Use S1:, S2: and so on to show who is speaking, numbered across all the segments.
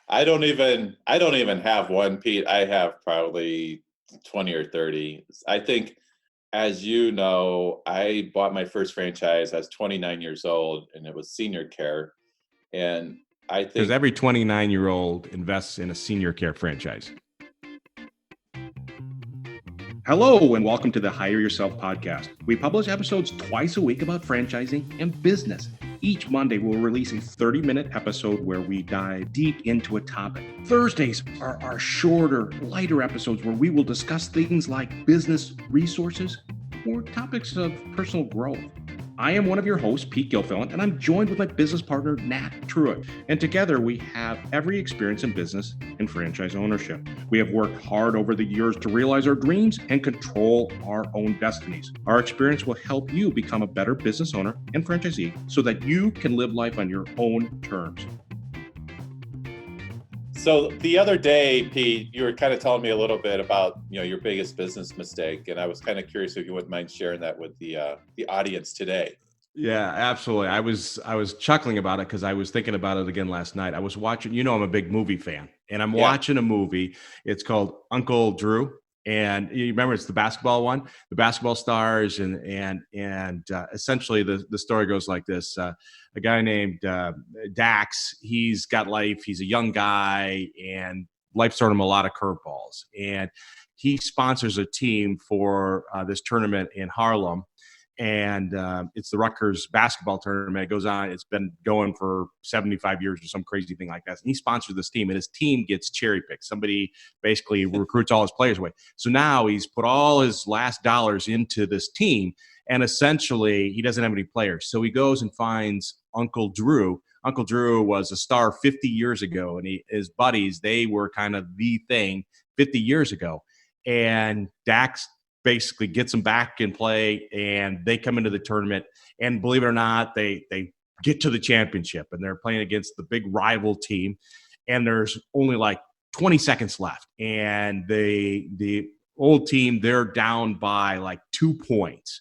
S1: I don't even have one, Pete. I have probably 20 or 30. I think, as you know, I bought my first franchise. I was 29 years old, and it was Senior Care. And I
S2: Because
S1: think
S2: every 29-year-old invests in a senior care franchise. Hello, and welcome to the Hire Yourself podcast. We publish episodes twice a week about franchising and business. Each Monday, we'll release a 30-minute episode where we dive deep into a topic. Thursdays are our shorter, lighter episodes where we will discuss things like business resources or topics of personal growth. I am one of your hosts, Pete Gilfillan, and I'm joined with my business partner, Nat Truitt. And together we have every experience in business and franchise ownership. We have worked hard over the years to realize our dreams and control our own destinies. Our experience will help you become a better business owner and franchisee so that you can live life on your own terms.
S1: so. The other day, Pete, you were kind of telling me a little bit about your biggest business mistake, and I was kind of curious if you wouldn't mind sharing that with the audience today.
S2: Yeah, absolutely. I was chuckling about it because I was thinking about it again last night. I was watching, I'm a big movie fan, and I'm
S1: Yeah.
S2: watching a movie. It's called Uncle Drew. And you remember it's the basketball one, the basketball stars, and essentially the story goes like this: a guy named Dax, he's got life. He's a young guy, and life's thrown him a lot of curveballs. And he sponsors a team for this tournament in Harlem, and it's the Rutgers basketball tournament. It goes on. It's been going for 75 years or some crazy thing like that. And he sponsors this team, and his team gets cherry picked. Somebody basically recruits all his players away. So now he's put all his last dollars into this team, and essentially he doesn't have any players. So he goes and finds Uncle Drew. Uncle Drew was a star 50 years ago, and his buddies, they were kind of the thing 50 years ago. And Dax basically gets them back in play, and they come into the tournament, and believe it or not, they get to the championship, and they're playing against the big rival team, and there's only like 20 seconds left, and the old team, they're down by like 2 points.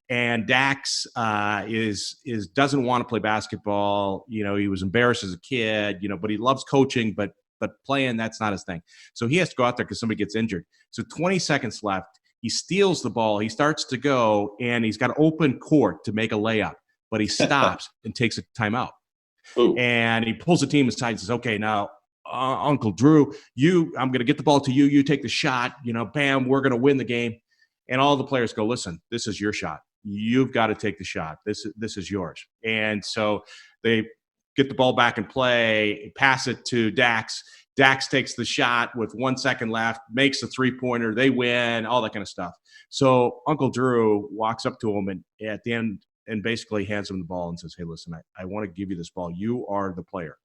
S2: And Dax is doesn't want to play basketball. He was embarrassed as a kid, but he loves coaching, but playing, that's not his thing. So he has to go out there because somebody gets injured. So 20 seconds left. He steals the ball. He starts to go, and he's got open court to make a layup, but he stops and takes a timeout.
S1: Ooh.
S2: And he pulls the team aside and says, okay, now, Uncle Drew, I'm going to get the ball to you. You take the shot. Bam, we're going to win the game. And all the players go, listen, this is your shot. You've got to take the shot. This is yours. And so they get the ball back in play, pass it to Dax. Dax takes the shot with 1 second left, makes a three-pointer. They win, all that kind of stuff. So Uncle Drew walks up to him and at the end and basically hands him the ball and says, hey, listen, I want to give you this ball. You are the player.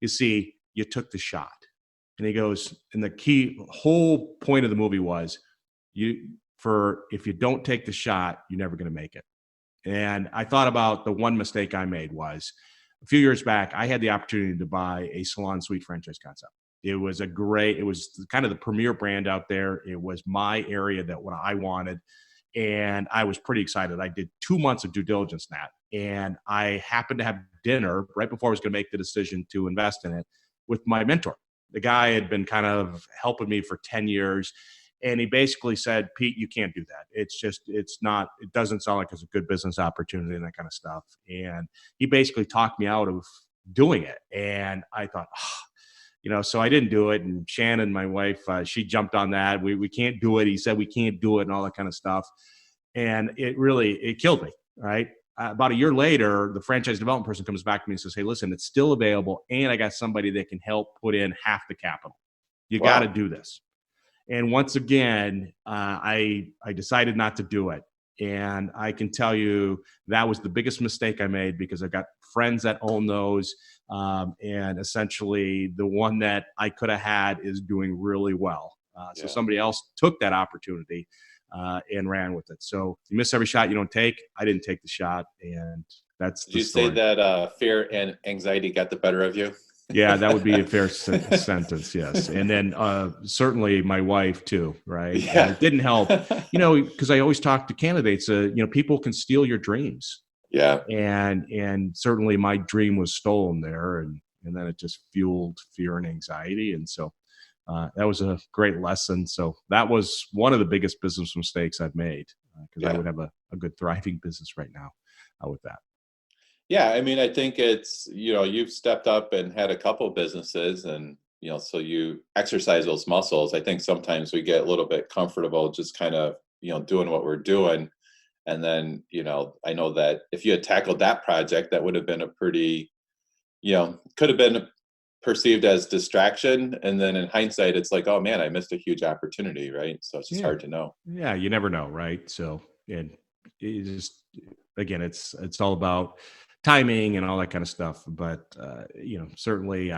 S2: You see, you took the shot. And he goes, and the whole point of the movie was, if you don't take the shot, you're never going to make it. And I thought about the one mistake I made was a few years back, I had the opportunity to buy a salon suite franchise concept. It was kind of the premier brand out there. It was my area, that what I wanted. And I was pretty excited. I did 2 months of due diligence in that. And I happened to have dinner right before I was going to make the decision to invest in it with my mentor. The guy had been kind of helping me for 10 years. And he basically said, Pete, you can't do that. It doesn't sound like it's a good business opportunity and that kind of stuff. And he basically talked me out of doing it. And I thought, so I didn't do it. And Shannon, my wife, she jumped on that. We can't do it. He said we can't do it and all that kind of stuff. And it killed me, right? About a year later, the franchise development person comes back to me and says, hey, listen, it's still available. And I got somebody that can help put in half the capital. You got to do this. And once again, I decided not to do it. And I can tell you that was the biggest mistake I made because I've got friends that own those. And essentially the one that I could have had is doing really well. So somebody else took that opportunity and ran with it. So you miss every shot you don't take. I didn't take the shot. And that's
S1: Did you say that fear and anxiety got the better of you?
S2: Yeah, that would be a fair sentence, yes. And then certainly my wife too, right?
S1: Yeah.
S2: It didn't help, because I always talk to candidates, people can steal your dreams.
S1: Yeah.
S2: And certainly my dream was stolen there. And and then it just fueled fear and anxiety. And so that was a great lesson. So that was one of the biggest business mistakes I've made, because I
S1: Yeah.
S2: would have a good thriving business right now with that.
S1: Yeah, I mean, I think it's, you've stepped up and had a couple businesses and, so you exercise those muscles. I think sometimes we get a little bit comfortable just kind of, doing what we're doing. And then, I know that if you had tackled that project, that would have been a pretty, could have been perceived as distraction. And then in hindsight, it's like, oh man, I missed a huge opportunity, right? So it's just
S2: Yeah.
S1: hard to know.
S2: Yeah. You never know. Right. So, and it just, again, it's all about timing and all that kind of stuff. But, certainly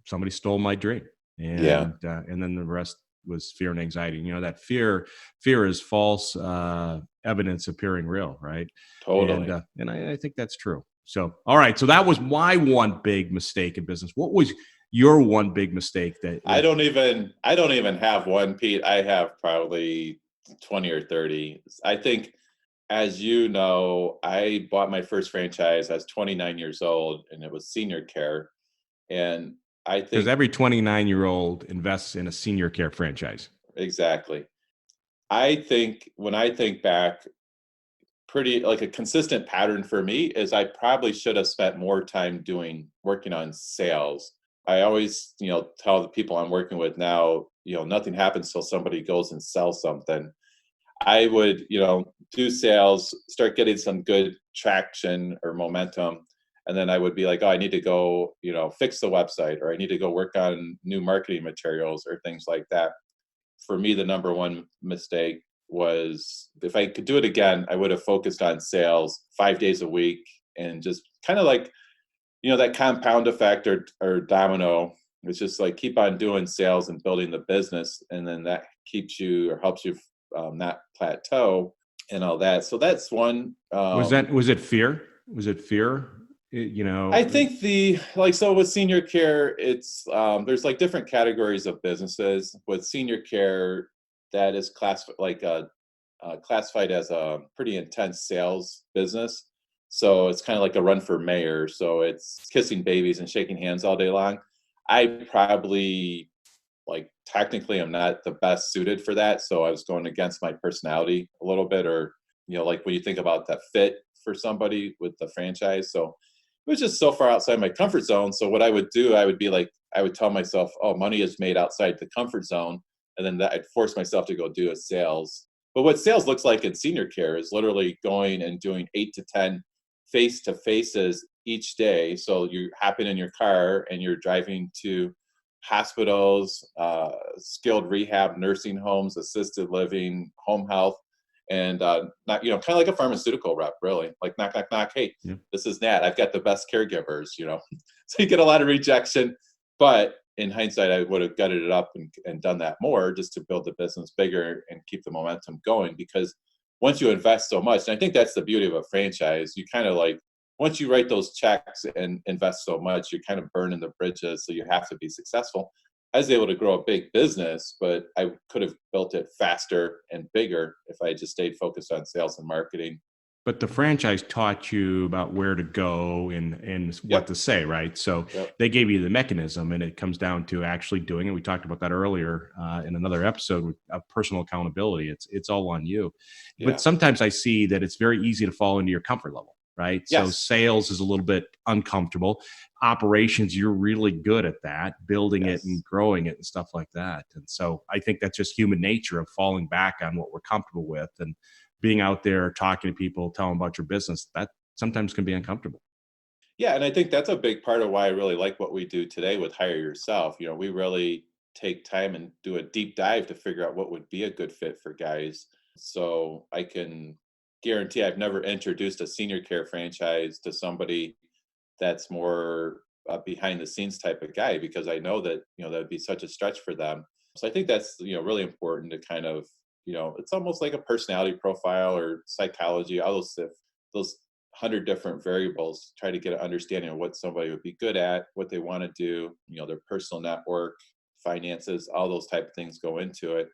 S2: somebody stole my dream,
S1: Yeah,
S2: and then the rest was fear and anxiety. That fear is false evidence appearing real. Right.
S1: totally.
S2: And I think that's true. So, all right. So that was my one big mistake in business. What was your one big mistake
S1: I don't even have one, Pete. I have probably 20 or 30. I think, as you know, I bought my first franchise. I was 29 years old and it was Senior Care. And I
S2: because
S1: think
S2: every 29-year-old invests in a senior care franchise.
S1: exactly. I think when I think back, pretty like a consistent pattern for me is I probably should have spent more time working on sales. I always, tell the people I'm working with now, nothing happens till somebody goes and sells something. I would, do sales, start getting some good traction or momentum. And then I would be like, oh, I need to go, fix the website, or I need to go work on new marketing materials or things like that. For me, the number one mistake was, if I could do it again, I would have focused on sales 5 days a week and just kind of like, that compound effect or domino. It's just like keep on doing sales and building the business. And then that keeps you or helps you not plateau and all that. So that's one.
S2: Was it fear? Was it fear?
S1: I think so with Senior Care, it's there's like different categories of businesses. With Senior Care, that is classified as a pretty intense sales business. So it's kind of like a run for mayor. So it's kissing babies and shaking hands all day long. I probably, like, technically I'm not the best suited for that. So I was going against my personality a little bit, or, like when you think about that fit for somebody with the franchise. So it was just so far outside my comfort zone. So what I would do, I would be like, I would tell myself, oh, money is made outside the comfort zone. And then I'd force myself to go do a sales. But what sales looks like in Senior Care is literally going and doing 8 to 10 face to faces each day. So you happen in your car and you're driving to hospitals, skilled rehab, nursing homes, assisted living, home health, and not, kind of like a pharmaceutical rep, really. Like knock, knock, knock. Hey,
S2: Yeah.
S1: this is Nat. I've got the best caregivers. So you get a lot of rejection. But in hindsight, I would have gutted it up and done that more just to build the business bigger and keep the momentum going. Because once you invest so much, and I think that's the beauty of a franchise, you kind of like, once you write those checks and invest so much, you're kind of burning the bridges. So you have to be successful. I was able to grow a big business, but I could have built it faster and bigger if I just stayed focused on sales and marketing.
S2: But the franchise taught you about where to go and what
S1: Yep.
S2: to say, right? So
S1: Yep.
S2: they gave you the mechanism, and it comes down to actually doing it. We talked about that earlier in another episode of personal accountability. It's all on you. But
S1: Yeah.
S2: sometimes I see that it's very easy to fall into your comfort level, right? So
S1: Yes.
S2: sales is a little bit uncomfortable. Operations, you're really good at that, building it and
S1: Yes.
S2: growing it and stuff like that. And so I think that's just human nature of falling back on what we're comfortable with, and being out there talking to people, telling about your business, that sometimes can be uncomfortable.
S1: Yeah, and I think that's a big part of why I really like what we do today with Hire Yourself. We really take time and do a deep dive to figure out what would be a good fit for guys. So I can guarantee I've never introduced a Senior Care franchise to somebody that's more behind the scenes type of guy, because I know that, that would be such a stretch for them. So I think that's, really important to kind of, it's almost like a personality profile or psychology, all those 100 different variables, try to get an understanding of what somebody would be good at, what they want to do, their personal network, finances, all those type of things go into it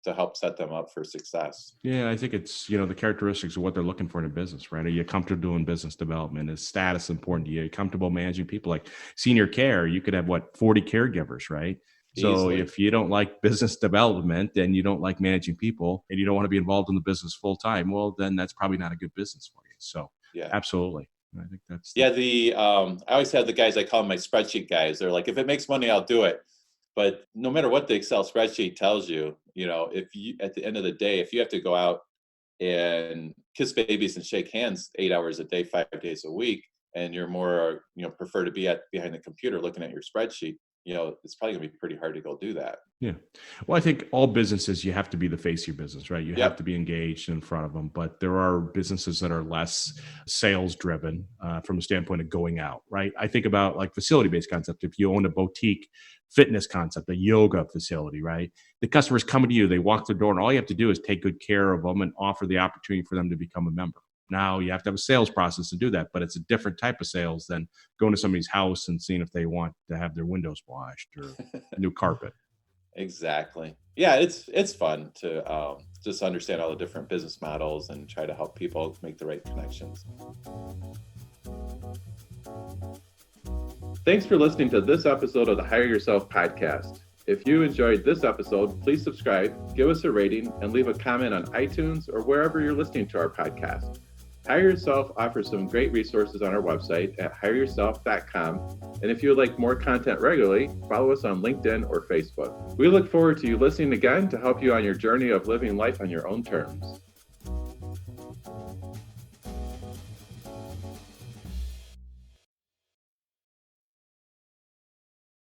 S1: to help set them up for success.
S2: Yeah, I think it's, the characteristics of what they're looking for in a business, right? Are you comfortable doing business development? Is status important to you? Are you comfortable managing people? Like senior care, you could have 40 caregivers, right? So
S1: Easily.
S2: if you don't like business development and you don't like managing people and you don't want to be involved in the business full time, well, then that's probably not a good business for you. So
S1: Yeah.
S2: Absolutely. I think that's
S1: I always have the guys, I call them my spreadsheet guys. They're like, if it makes money, I'll do it. But no matter what the Excel spreadsheet tells you, if you, at the end of the day, if you have to go out and kiss babies and shake hands 8 hours a day, 5 days a week, and you're more, prefer to be behind the computer looking at your spreadsheet, it's probably gonna be pretty hard to go do that.
S2: Yeah. Well, I think all businesses, you have to be the face of your business, right? You
S1: Yep.
S2: have to be engaged in front of them. But there are businesses that are less sales driven from a standpoint of going out, right? I think about like facility based concept. If you own a boutique fitness concept, a yoga facility, right? The customer's coming to you, they walk the door, and all you have to do is take good care of them and offer the opportunity for them to become a member. Now you have to have a sales process to do that, but it's a different type of sales than going to somebody's house and seeing if they want to have their windows washed or new carpet.
S1: Exactly. Yeah, it's fun to just understand all the different business models and try to help people make the right connections. Thanks for listening to this episode of the Hire Yourself podcast. If you enjoyed this episode, please subscribe, give us a rating, and leave a comment on iTunes or wherever you're listening to our podcast. Hire Yourself offers some great resources on our website at hireyourself.com. And if you would like more content regularly, follow us on LinkedIn or Facebook. We look forward to you listening again to help you on your journey of living life on your own terms.